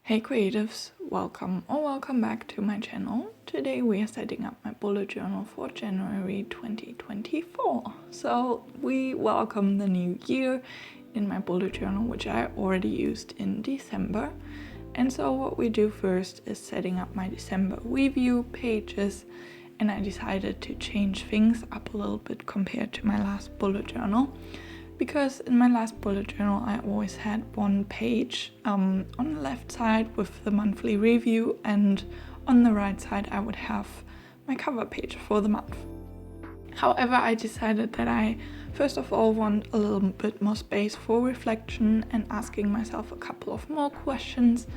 Hey creatives, welcome back to my channel. Today we are setting up my bullet journal for January 2024. So we welcome the new year in my bullet journal, which I already used in December. And so what we do first is setting up my December review pages, and I decided to change things up a little bit compared to my last bullet journal. Because in my last bullet journal I always had one page on the left side with the monthly review, and on the right side I would have my cover page for the month. However, I decided that I first of all want a little bit more space for reflection and asking myself a couple of more questions.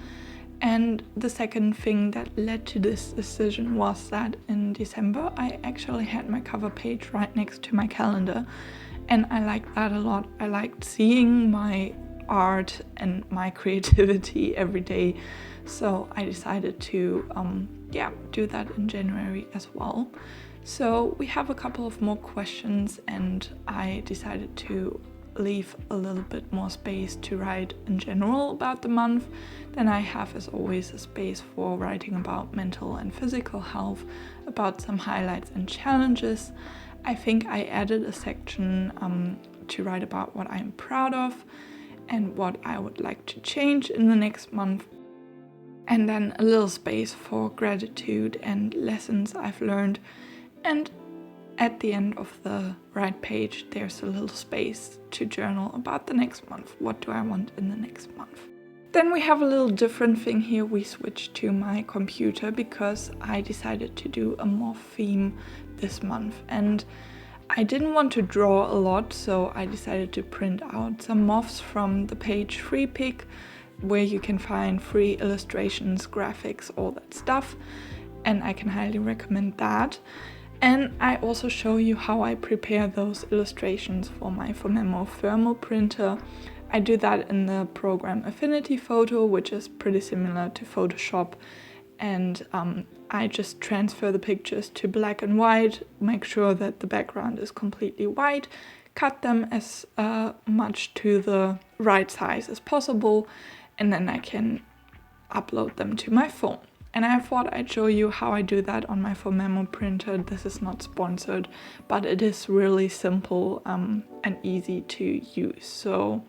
And the second thing that led to this decision was that in December I actually had my cover page right next to my calendar. And I liked that a lot. I liked seeing my art and my creativity every day. So I decided to do that in January as well. So we have a couple of more questions, and I decided to leave a little bit more space to write in general about the month. Then I have, as always, a space for writing about mental and physical health, about some highlights and challenges. I think I added a section to write about what I'm proud of and what I would like to change in the next month. And then a little space for gratitude and lessons I've learned. And at the end of the right page, there's a little space to journal about the next month. What do I want in the next month? Then we have a little different thing here. We switched to my computer because I decided to do a moth theme this month, and I didn't want to draw a lot, so I decided to print out some moths from the page Free Pick, where you can find free illustrations, graphics, all that stuff, and I can highly recommend that. And I also show you how I prepare those illustrations for my Memo thermal printer. I do that in the program Affinity Photo, which is pretty similar to Photoshop, and I just transfer the pictures to black and white, make sure that the background is completely white, cut them as much to the right size as possible, and then I can upload them to my phone. And I thought I'd show you how I do that on my Memo printer. This is not sponsored, but it is really simple and easy to use. So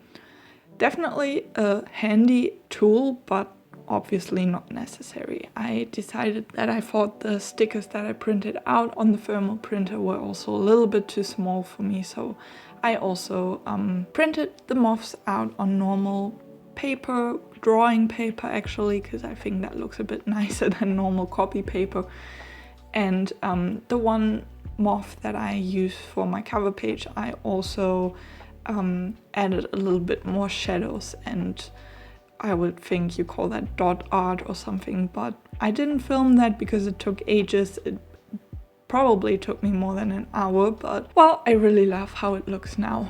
definitely a handy tool, but obviously not necessary. I decided that I thought the stickers that I printed out on the thermal printer were also a little bit too small for me, so I also printed the moths out on normal paper, drawing paper actually, because I think that looks a bit nicer than normal copy paper. And the one moth that I use for my cover page, I also added a little bit more shadows, and I would think you call that dot art or something, but I didn't film that because it took ages. It probably took me more than an hour, but well, I really love how it looks now.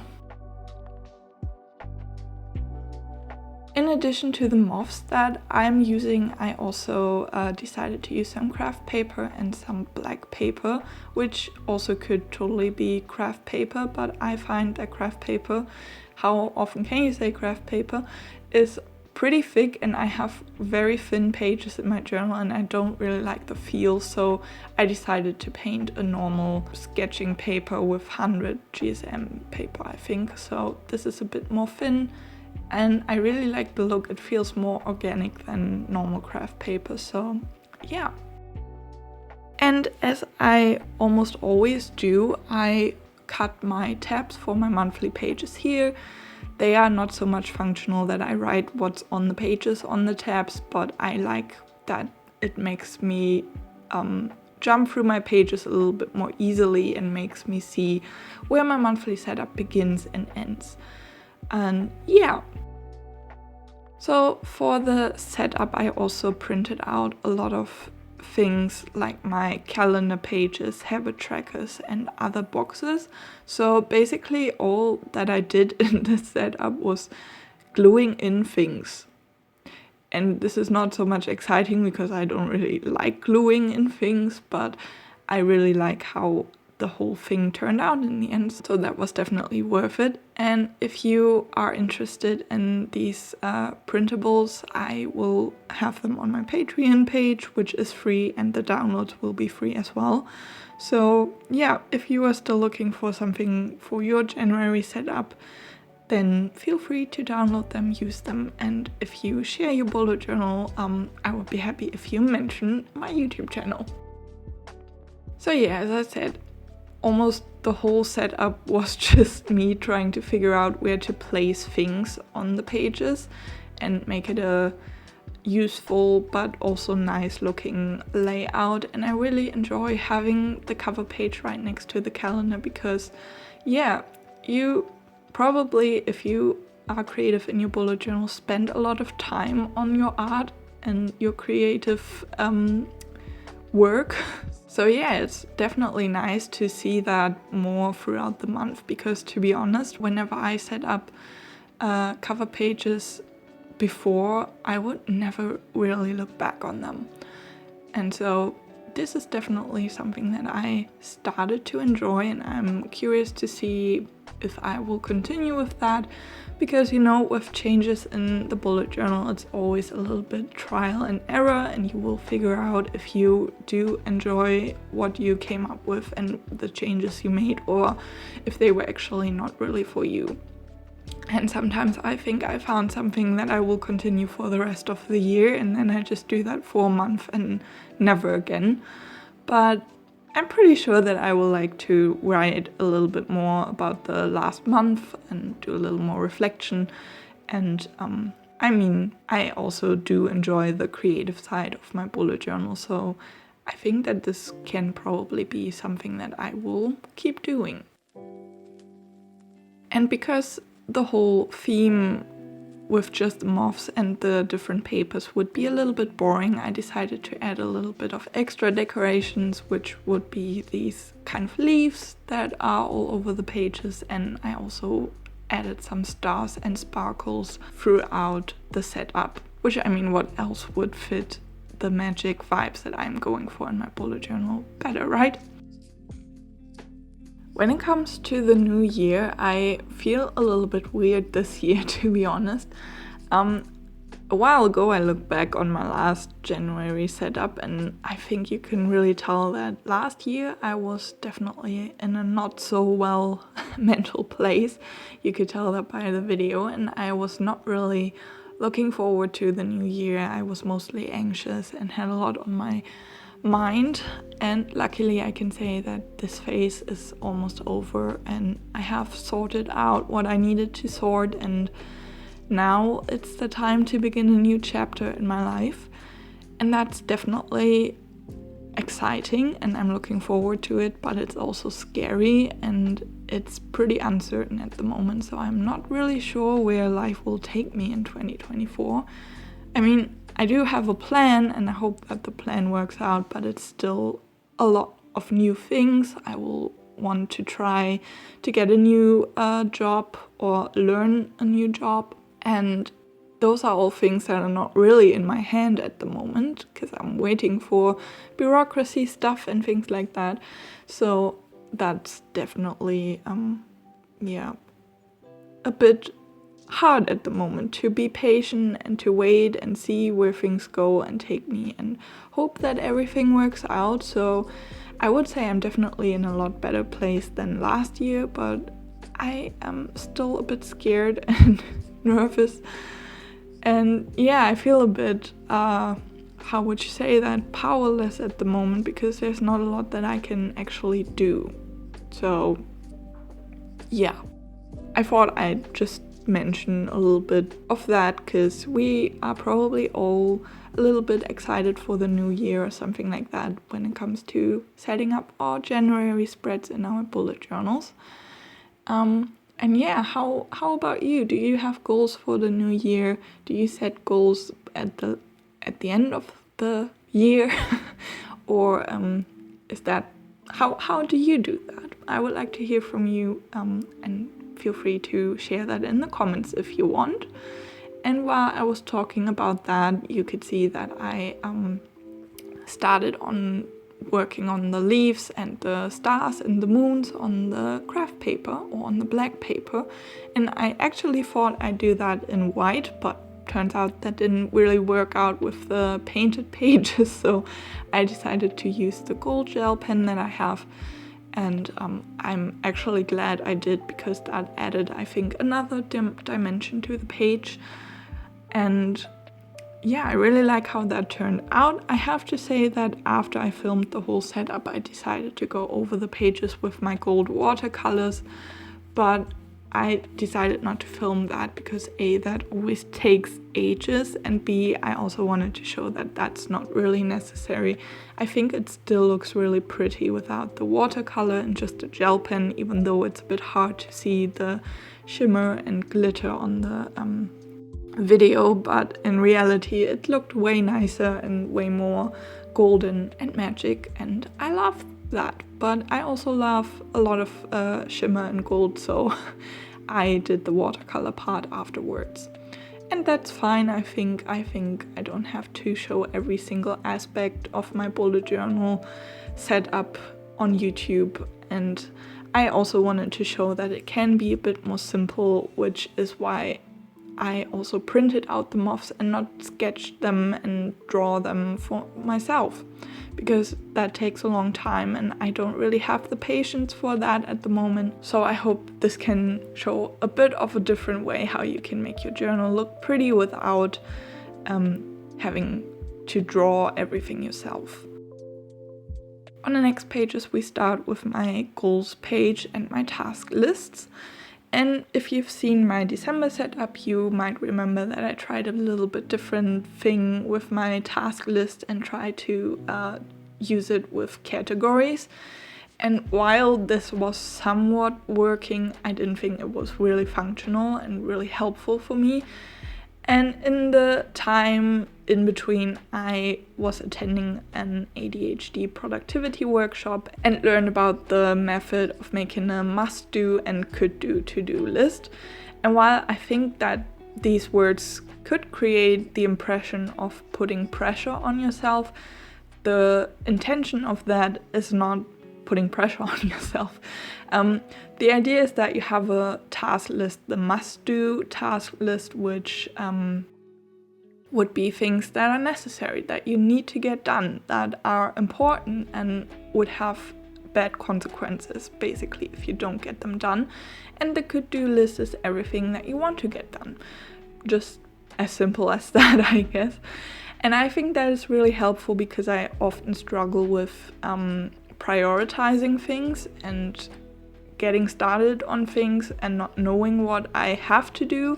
In addition to the moths that I'm using, I also decided to use some craft paper and some black paper, which also could totally be craft paper, but I find that craft paper, how often can you say craft paper, is pretty thick, and I have very thin pages in my journal and I don't really like the feel, so I decided to paint a normal sketching paper with 100 GSM paper, I think. So this is a bit more thin, and I really like the look. It feels more organic than normal craft paper, so yeah. And as I almost always do, I cut my tabs for my monthly pages here. They are not so much functional that I write what's on the pages on the tabs, but I like that it makes me jump through my pages a little bit more easily and makes me see where my monthly setup begins and ends. And yeah. So for the setup, I also printed out a lot of things like my calendar pages, habit trackers, and other boxes. So basically all that I did in this setup was gluing in things. And this is not so much exciting because I don't really like gluing in things, but I really like how the whole thing turned out in the end, so that was definitely worth it. And if you are interested in these printables, I will have them on my Patreon page, which is free, and the downloads will be free as well. So yeah, if you are still looking for something for your January setup, then feel free to download them, use them, and if you share your bullet journal, I would be happy if you mention my YouTube channel. So yeah, as I said, almost the whole setup was just me trying to figure out where to place things on the pages and make it a useful but also nice looking layout. And I really enjoy having the cover page right next to the calendar because yeah, you probably, if you are creative in your bullet journal, spend a lot of time on your art and your creative work. So yeah, it's definitely nice to see that more throughout the month because, to be honest, whenever I set up cover pages before, I would never really look back on them. And so this is definitely something that I started to enjoy, and I'm curious to see if I will continue with that because, you know, with changes in the bullet journal, it's always a little bit trial and error, and you will figure out if you do enjoy what you came up with and the changes you made, or if they were actually not really for you. And sometimes I think I found something that I will continue for the rest of the year, and then I just do that for a month and never again. But I'm pretty sure that I will like to write a little bit more about the last month and do a little more reflection. And I mean, I also do enjoy the creative side of my bullet journal, so I think that this can probably be something that I will keep doing. And because the whole theme with just moths and the different papers would be a little bit boring, I decided to add a little bit of extra decorations, which would be these kind of leaves that are all over the pages, and I also added some stars and sparkles throughout the setup, which, I mean, what else would fit the magic vibes that I'm going for in my bullet journal better, right? When it comes to the new year, I feel a little bit weird this year, to be honest. A while ago I looked back on my last January setup, and I think you can really tell that last year I was definitely in a not so well mental place. You could tell that by the video, and I was not really looking forward to the new year. I was mostly anxious and had a lot on my mind, and luckily I can say that this phase is almost over and I have sorted out what I needed to sort, and now it's the time to begin a new chapter in my life, and that's definitely exciting and I'm looking forward to it, but it's also scary and it's pretty uncertain at the moment, so I'm not really sure where life will take me in 2024. I mean, I do have a plan and I hope that the plan works out, but it's still a lot of new things. I will want to try to get a new job or learn a new job, and those are all things that are not really in my hand at the moment because I'm waiting for bureaucracy stuff and things like that. So that's definitely a bit hard at the moment to be patient and to wait and see where things go and take me and hope that everything works out. So I would say I'm definitely in a lot better place than last year, but I am still a bit scared and nervous. And yeah, I feel a bit, how would you say that, powerless at the moment because there's not a lot that I can actually do. So yeah, I thought I'd just mention a little bit of that because we are probably all a little bit excited for the new year or something like that when it comes to setting up our January spreads in our bullet journals. And yeah, how about you? Do you have goals for the new year? Do you set goals at the end of the year? Or is that how do you do that? I would like to hear from you, and feel free to share that in the comments if you want. And while I was talking about that, you could see that I started on working on the leaves and the stars and the moons on the craft paper or on the black paper, and I actually thought I'd do that in white, but turns out that didn't really work out with the painted pages, so I decided to use the gold gel pen that I have. And I'm actually glad I did, because that added, I think, another dimension to the page. And yeah, I really like how that turned out. I have to say that after I filmed the whole setup, I decided to go over the pages with my gold watercolors, but I decided not to film that because A, that always takes ages, and B, I also wanted to show that that's not really necessary. I think it still looks really pretty without the watercolor and just a gel pen, even though it's a bit hard to see the shimmer and glitter on the video, but in reality it looked way nicer and way more golden and magic, and I love that. But I also love a lot of shimmer and gold, so I did the watercolor part afterwards, and that's fine. I think I don't have to show every single aspect of my bullet journal setup on YouTube, and I also wanted to show that it can be a bit more simple, which is why I also printed out the moths and not sketched them and draw them for myself, because that takes a long time and I don't really have the patience for that at the moment. So I hope this can show a bit of a different way how you can make your journal look pretty without having to draw everything yourself. On the next pages we start with my goals page and my task lists. And if you've seen my December setup, you might remember that I tried a little bit different thing with my task list and tried to use it with categories. And while this was somewhat working, I didn't think it was really functional and really helpful for me. And in the time in between, I was attending an ADHD productivity workshop and learned about the method of making a must-do and could-do to-do list. And while I think that these words could create the impression of putting pressure on yourself, the intention of that is not putting pressure on yourself. The idea is that you have a task list, the must-do task list, which would be things that are necessary, that you need to get done, that are important and would have bad consequences, basically, if you don't get them done. And the could-do list is everything that you want to get done. Just as simple as that, I guess. And I think that is really helpful because I often struggle with prioritizing things and getting started on things and not knowing what I have to do,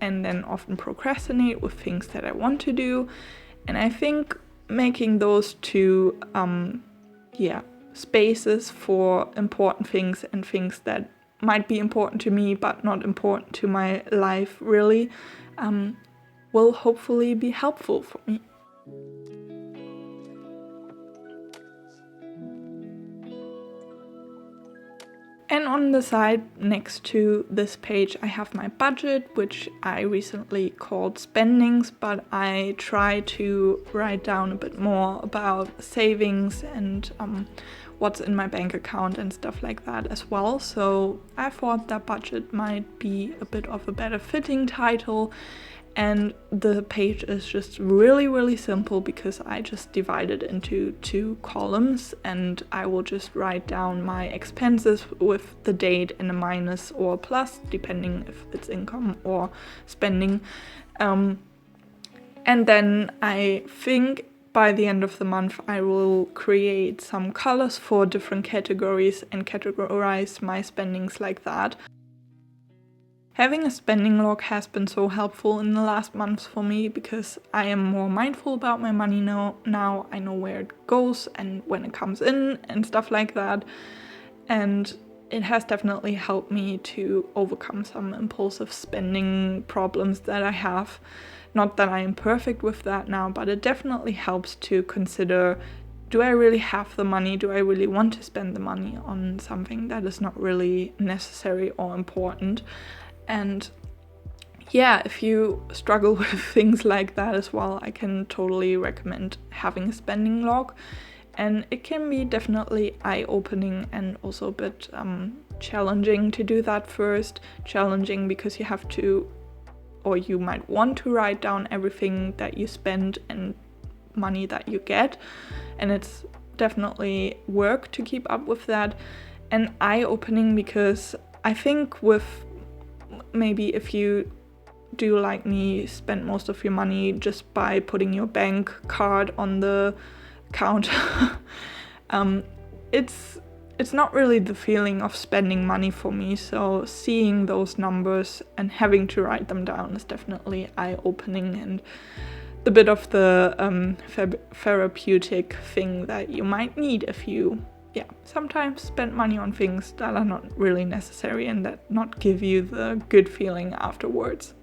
and then often procrastinate with things that I want to do. And I think making those two spaces for important things and things that might be important to me but not important to my life really will hopefully be helpful for me. And on the side next to this page I have my budget, which I recently called spendings, but I try to write down a bit more about savings and what's in my bank account and stuff like that as well. So I thought that budget might be a bit of a better fitting title. And the page is just really simple because I just divide it into 2 columns, and I will just write down my expenses with the date and a minus or a plus, depending if it's income or spending. And then I think by the end of the month I will create some colors for different categories and categorize my spendings like that. Having a spending log has been so helpful in the last months for me because I am more mindful about my money now. I know where it goes and when it comes in and stuff like that. And it has definitely helped me to overcome some impulsive spending problems that I have. Not that I am perfect with that now, but it definitely helps to consider, do I really have the money? Do I really want to spend the money on something that is not really necessary or important? And yeah, if you struggle with things like that as well, I can totally recommend having a spending log. And it can be definitely eye-opening and also a bit challenging to do that first. Challenging because you have to or you might want to write down everything that you spend and money that you get, and it's definitely work to keep up with that, and eye-opening, because I think with maybe if you do like me spend most of your money just by putting your bank card on the counter, it's not really the feeling of spending money for me. So seeing those numbers and having to write them down is definitely eye-opening and the bit of the therapeutic thing that you might need if you sometimes spend money on things that are not really necessary and that not give you the good feeling afterwards.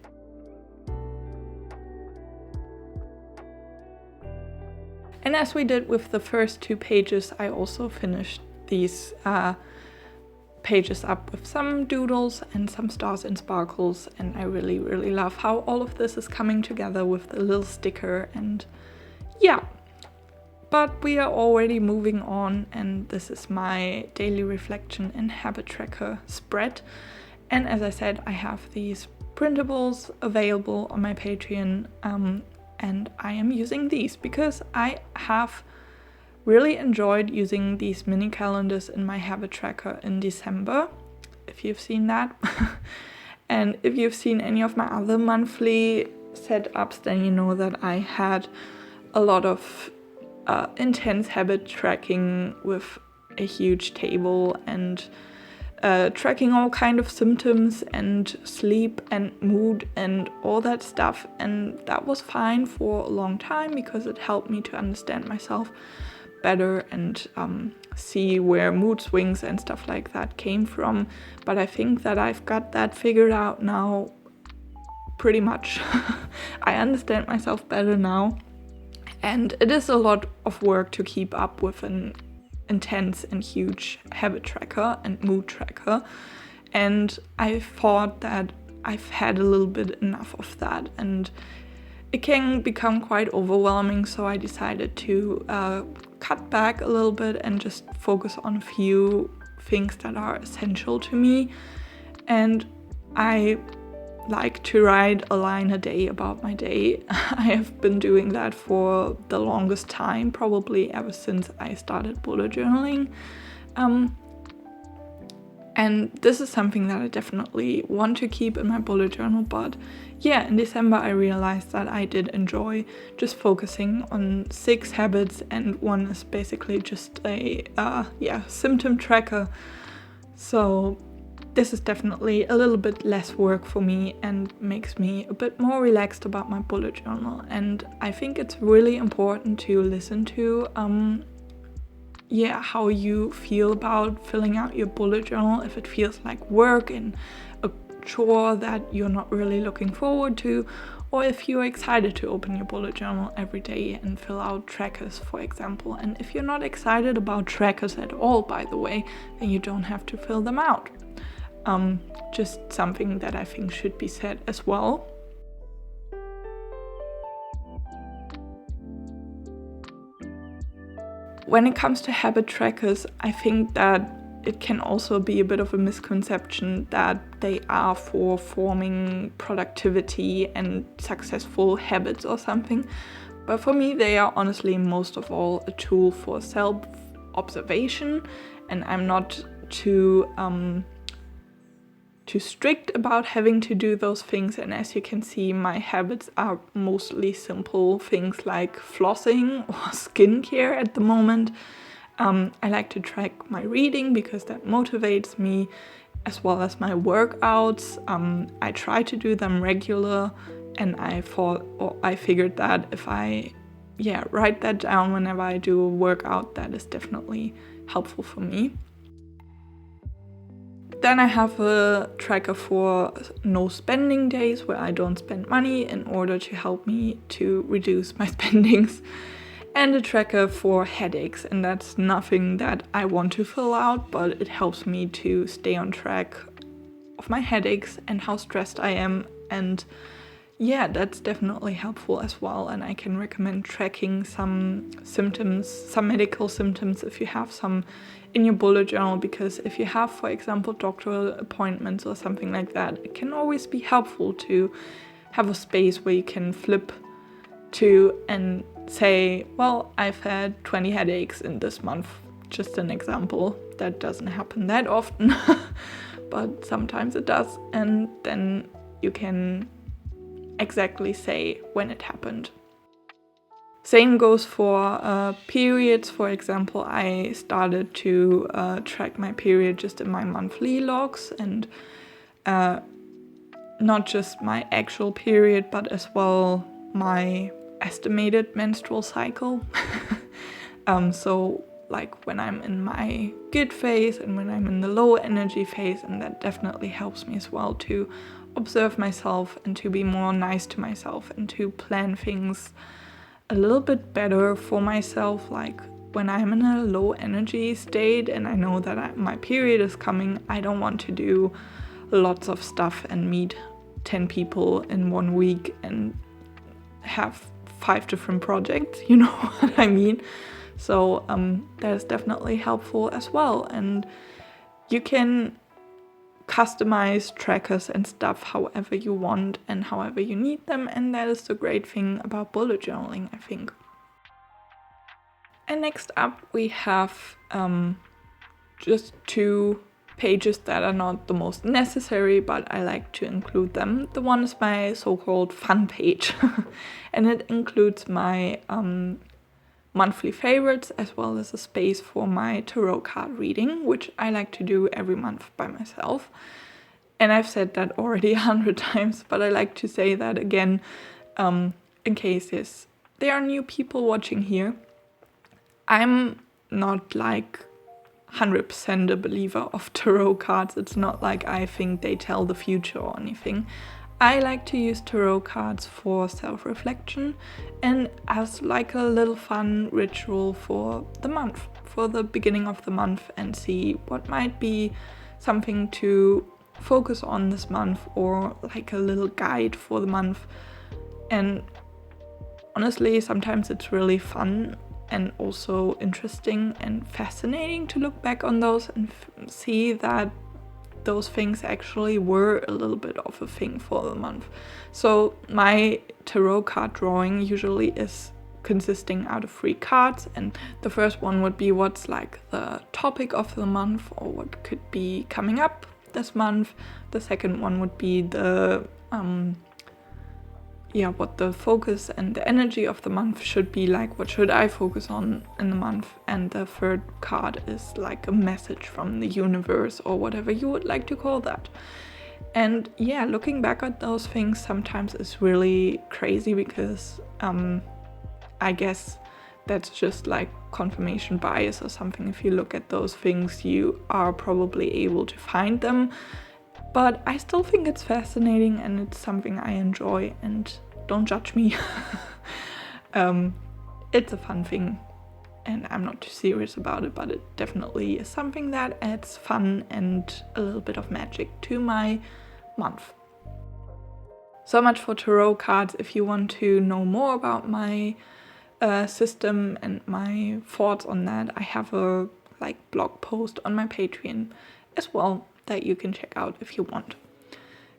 And as we did with the first 2 pages, I also finished these pages up with some doodles and some stars and sparkles, and I really, really love how all of this is coming together with the little sticker, and yeah. But we are already moving on, and this is my daily reflection and habit tracker spread. And as I said, I have these printables available on my Patreon, and I am using these because I have really enjoyed using these mini calendars in my habit tracker in December, if you've seen that. And if you've seen any of my other monthly setups, then you know that I had a lot of intense habit tracking with a huge table and tracking all kind of symptoms and sleep and mood and all that stuff, and that was fine for a long time because it helped me to understand myself better and see where mood swings and stuff like that came from. But I think that I've got that figured out now pretty much. I understand myself better now. And it is a lot of work to keep up with an intense and huge habit tracker and mood tracker. And I thought that I've had a little bit enough of that, and it can become quite overwhelming. So I decided to cut back a little bit and just focus on a few things that are essential to me. And I like to write a line a day about my day. I have been doing that for the longest time, probably ever since I started bullet journaling. And this is something that I definitely want to keep in my bullet journal. But yeah, in December I realized that I did enjoy just focusing on 6 habits, and one is basically just a symptom tracker. So this is definitely a little bit less work for me and makes me a bit more relaxed about my bullet journal. And I think it's really important to listen to how you feel about filling out your bullet journal. If it feels like work and a chore that you're not really looking forward to, or if you're excited to open your bullet journal every day and fill out trackers, for example. And if you're not excited about trackers at all, by the way, then you don't have to fill them out. Just something that I think should be said as well. When it comes to habit trackers, I think that it can also be a bit of a misconception that they are for forming productivity and successful habits or something. But for me, they are honestly most of all a tool for self-observation, and I'm not too strict about having to do those things. And as you can see, my habits are mostly simple things like flossing or skincare at the moment. I like to track my reading because that motivates me, as well as my workouts. I try to do them regular, and I figured that if I write that down whenever I do a workout, that is definitely helpful for me. Then I have a tracker for no spending days, where I don't spend money in order to help me to reduce my spendings, and a tracker for headaches, and that's nothing that I want to fill out, but it helps me to stay on track of my headaches and how stressed I am. And yeah, that's definitely helpful as well. And I can recommend tracking some symptoms, some medical symptoms, if you have some in your bullet journal, because if you have, for example, doctor appointments or something like that, it can always be helpful to have a space where you can flip to and say, well, I've had 20 headaches in this month. Just an example. That doesn't happen that often, but sometimes it does. And then you can exactly say when it happened. Same goes for periods. For example, I started to track my period just in my monthly logs, and not just my actual period, but as well my estimated menstrual cycle. So like when I'm in my good phase and when I'm in the low energy phase, and that definitely helps me as well to observe myself and to be more nice to myself and to plan things a little bit better for myself. Like when I'm in a low energy state and I know that my period is coming, I don't want to do lots of stuff and meet 10 people in 1 week and have 5 different projects, you know what I mean? So that is definitely helpful as well. And you can customize trackers and stuff however you want and however you need them, and that is the great thing about bullet journaling, I think. And next up we have just 2 pages that are not the most necessary, but I like to include them. The one is my so-called fun page and it includes my monthly favorites as well as a space for my tarot card reading, which I like to do every month by myself. And I've said that already 100 times, but I like to say that again in case there are new people watching here. I'm not like 100% a believer of tarot cards. It's not like I think they tell the future or anything. I like to use tarot cards for self-reflection and as like a little fun ritual for the month, for the beginning of the month, and see what might be something to focus on this month, or like a little guide for the month. And honestly, sometimes it's really fun and also interesting and fascinating to look back on those and see that those things actually were a little bit of a thing for the month. So my tarot card drawing usually is consisting out of 3 cards, and the first one would be what's like the topic of the month or what could be coming up this month. The second one would be the what the focus and the energy of the month should be, like what should I focus on in the month. And the third card is like a message from the universe or whatever you would like to call that. And yeah, looking back at those things sometimes is really crazy because I guess that's just like confirmation bias or something. If you look at those things, you are probably able to find them. But I still think it's fascinating and it's something I enjoy, and don't judge me. It's a fun thing and I'm not too serious about it, but it definitely is something that adds fun and a little bit of magic to my month. So much for tarot cards. If you want to know more about my system and my thoughts on that, I have a blog post on my Patreon as well that you can check out if you want.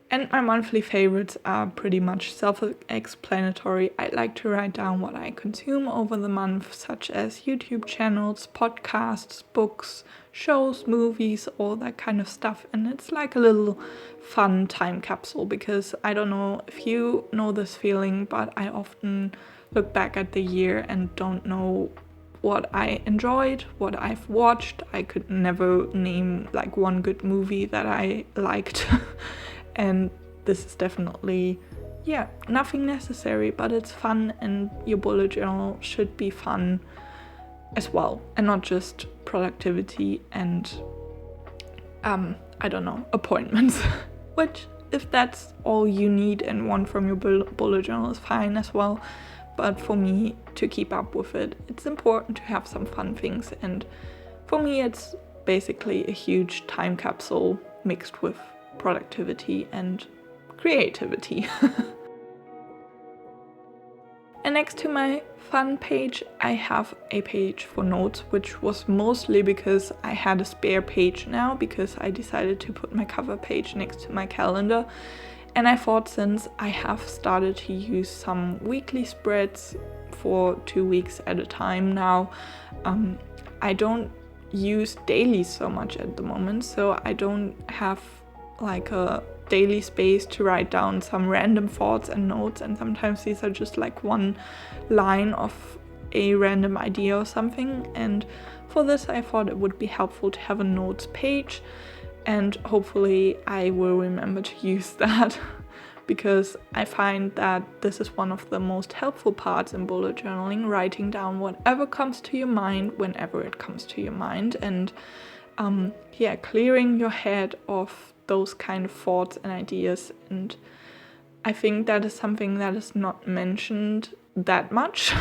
And my monthly favorites are pretty much self-explanatory. I like to write down what I consume over the month, such as YouTube channels, podcasts, books, shows, movies, all that kind of stuff. And it's like a little fun time capsule, because I don't know if you know this feeling, but I often look back at the year and don't know what I enjoyed, what I've watched. I could never name like one good movie that I liked. And this is definitely, nothing necessary, but it's fun, and your bullet journal should be fun as well, and not just productivity and, appointments. Which, if that's all you need and want from your bullet journal, is fine as well. But for me, to keep up with it, it's important to have some fun things. And for me, it's basically a huge time capsule mixed with productivity and creativity. And next to my fun page, I have a page for notes, which was mostly because I had a spare page now, because I decided to put my cover page next to my calendar. And I thought, since I have started to use some weekly spreads for 2 weeks at a time now, I don't use daily so much at the moment, so I don't have like a daily space to write down some random thoughts and notes, and sometimes these are just like one line of a random idea or something. And for this I thought it would be helpful to have a notes page, and hopefully I will remember to use that because I find that this is one of the most helpful parts in bullet journaling, writing down whatever comes to your mind whenever it comes to your mind, and clearing your head of those kind of thoughts and ideas. And I think that is something that is not mentioned that much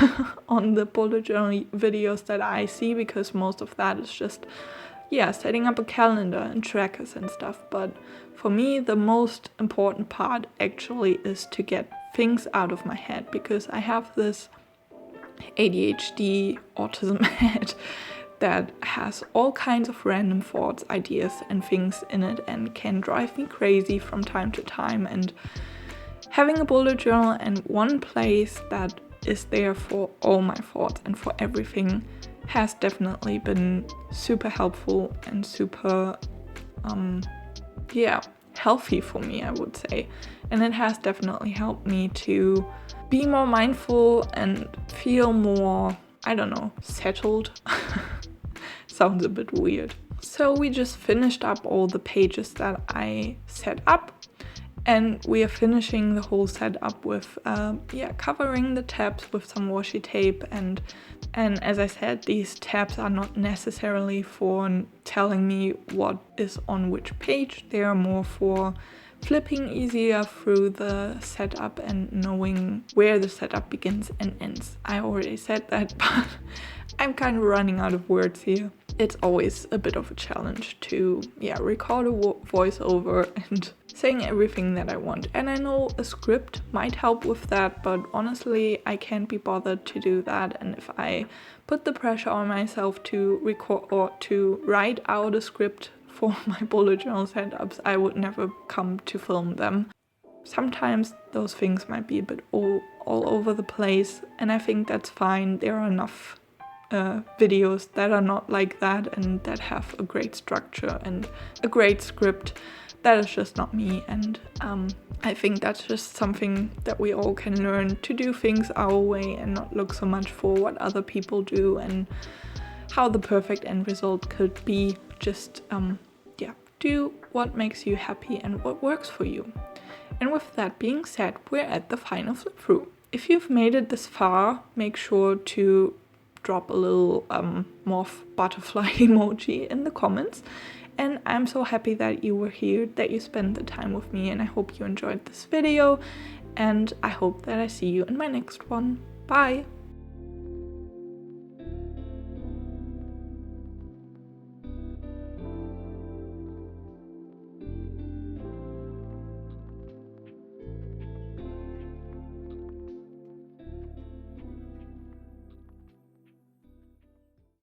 on the bullet journal videos that I see, because most of that is just setting up a calendar and trackers and stuff. But for me, the most important part actually is to get things out of my head, because I have this ADHD autism head that has all kinds of random thoughts, ideas and things in it, and can drive me crazy from time to time. And having a bullet journal and one place that is there for all my thoughts and for everything has definitely been super helpful and super healthy for me, I would say. And it has definitely helped me to be more mindful and feel more, settled. Sounds a bit weird. So we just finished up all the pages that I set up, and we are finishing the whole setup with covering the tabs with some washi tape. And as I said, these tabs are not necessarily for telling me what is on which page. They are more for flipping easier through the setup and knowing where the setup begins and ends. I already said that, but I'm kind of running out of words here. It's always a bit of a challenge to record a voiceover and saying everything that I want. And I know a script might help with that, but honestly I can't be bothered to do that. And if I put the pressure on myself to record or to write out a script for my bullet journal setups, I would never come to film them. Sometimes those things might be a bit all over the place, and I think that's fine. There are enough videos that are not like that and that have a great structure and a great script. That is just not me, and I think that's just something that we all can learn, to do things our way and not look so much for what other people do and how the perfect end result could be. Just do what makes you happy and what works for you. And with that being said, we're at the final flip through. If you've made it this far, make sure to drop a little moth butterfly emoji in the comments. And I'm so happy that you were here, that you spent the time with me, and I hope you enjoyed this video, and I hope that I see you in my next one. Bye!